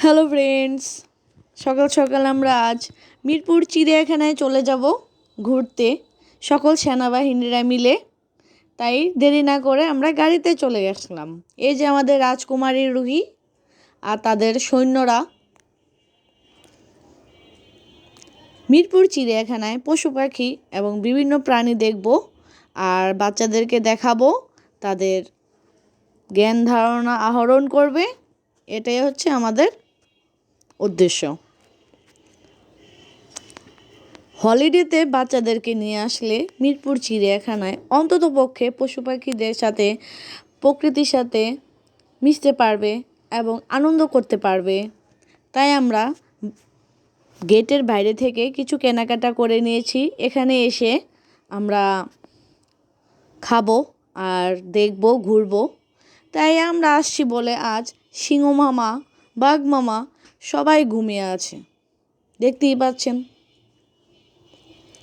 Hello friends, সকাল সকাল আমরা আজ মিরপুর চিড়িয়াখানায় চলে যাব ঘুরতে সকল সেনাবাহিনীরা মিলে। তাই দেরি না করে আমরা গাড়িতে চলে গেছিলাম। এই যে আমাদের রাজকুমারী রুহি আর তাদের সৈন্যরা মিরপুর চিড়িয়াখানায় পশু পাখি এবং বিভিন্ন প্রাণী দেখব আর বাচ্চাদেরকে দেখাবো, তাদের জ্ঞান ধারণা আহরণ করবে। এটাই হচ্ছে আমাদের উদ্দেশ্য। হলিডেতে বাচ্চাদেরকে নিয়ে আসলে মিরপুর চিড়িয়াখানায় অন্ততপক্ষে পশু পাখিদের সাথে, প্রকৃতির সাথে মিশতে পারবে এবং আনন্দ করতে পারবে। তাই আমরা গেটের বাইরে থেকে কিছু কেনাকাটা করে নিয়েছি। এখানে এসে আমরা খাবো আর দেখবো, ঘুরবো। তাই আমরা আসছি বলে আজ সিংহ মামা, বাঘ মামা সবাই ঘুমিয়ে আছে, দেখতেই পাচ্ছেন।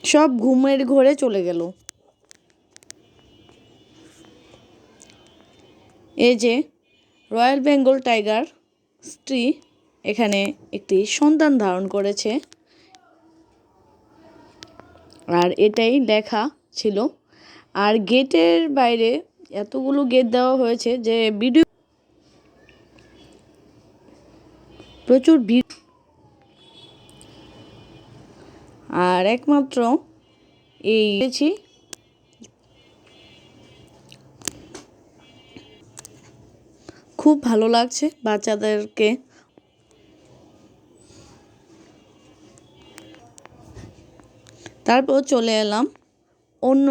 সব ঘুমের ঘোরে চলে গেল। এই যে রয়্যাল বেঙ্গল টাইগার স্ত্রী এখানে একটি সন্তান ধারণ করেছে, আর এটাই লেখা ছিল। আর গেটের বাইরে এতগুলো গেট দেওয়া হয়েছে যে ভিডিও প্রচুর ভিড়। আর একমাত্র এই খুব ভালো লাগছে বাচ্চাদেরকে। তারপর চলে এলাম অন্য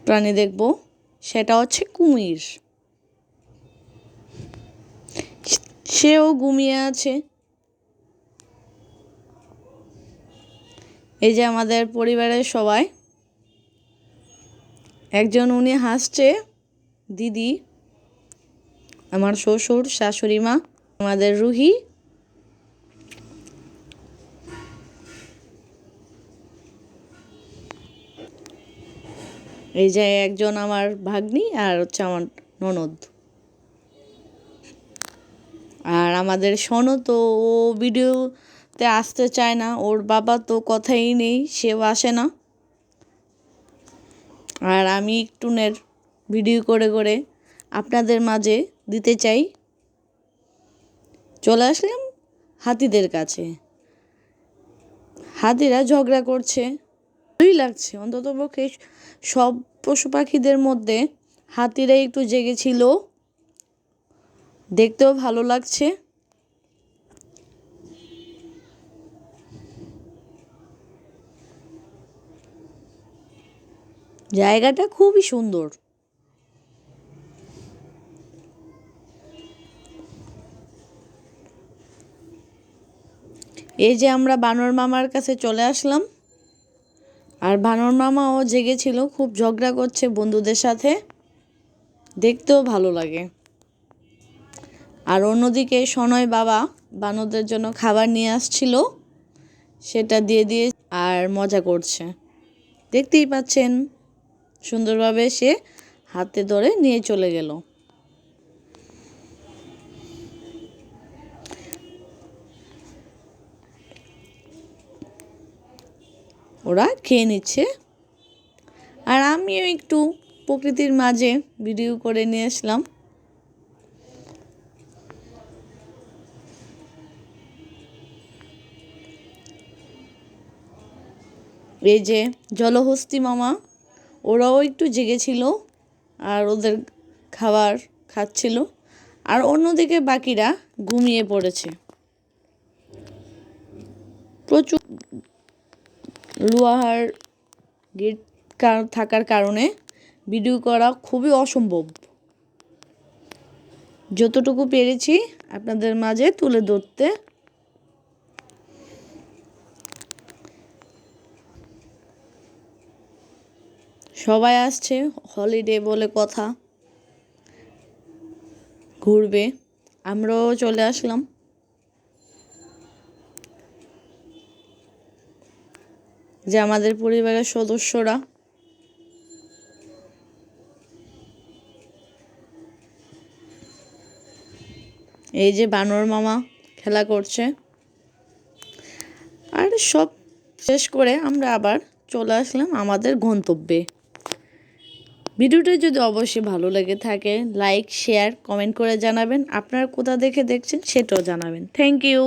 প্রাণী দেখব, সেটা হচ্ছে কুমির। সেও ঘুমিয়ে আছে। এই যে আমাদের পরিবারের সবাই, একজন উনি হাসছে, দিদি, আমার শ্বশুর, শাশুড়ি মা, আমাদের রুহি, এই যে একজন আমার ভাগ্নি আর হচ্ছে আমার ননদ। আর আমাদের শোনো তো, ও ভিডিওতে আসতে চায় না, ওর বাবা তো কথাই নেই, সেও আসে না। আর আমি একটু ভিডিও করে করে আপনাদের মাঝে দিতে চাই। চলে আসলাম হাতিদের কাছে। হাতিরা ঝগড়া করছে, ভালোই লাগছে। অন্ততপক্ষে সব পশু পাখিদের মধ্যে হাতিরাই একটু জেগেছিল, দেখতেও ভালো লাগছে। জায়গাটা খুবই সুন্দর। এই যে আমরা বানর মামার কাছে চলে আসলাম, আর বানর মামাও জেগেছিল, খুব ঝগড়া করছে বন্ধুদের সাথে, দেখতেও ভালো লাগে। আর অন্যদিকে সনয় বাবা বানরদের জন্য খাবার নিয়ে আসছিল, সেটা দিয়ে দিয়ে আর মজা করছে, দেখতেই পাচ্ছেন। সুন্দরভাবে সে হাতে ধরে নিয়ে চলে গেল। ওরা খেয়ে নিচ্ছে, আর আমিও একটু প্রকৃতির মাঝে ভিডিও করে নিয়ে আসলাম। এই যে জলহস্তি মামা, ওরাও একটু জেগেছিল আর ওদের খাবার খাচ্ছিল। আর অন্যদিকে বাকিরা ঘুমিয়ে পড়েছে। প্রচুর লোহার গেট থাকার কারণে ভিডিও করা খুবই অসম্ভব। যতটুকু পেরেছি আপনাদের মাঝে তুলে ধরতে। সবাই আসছে, হলিডে বলে কথা, ঘুরবে। আমরাও চলে আসলাম। যে আমাদের পরিবারের সদস্যরা, এই যে বানর মামা খেলা করছে। আর সব শেষ করে আমরা আবার চলে আসলাম আমাদের গন্তব্যে। ভিডিওটা যদি অবশ্যই ভালো লেগে থাকে লাইক শেয়ার কমেন্ট করে জানাবেন। আপনারা কোথা দেখে দেখছেন সেটাও জানাবেন। Thank you.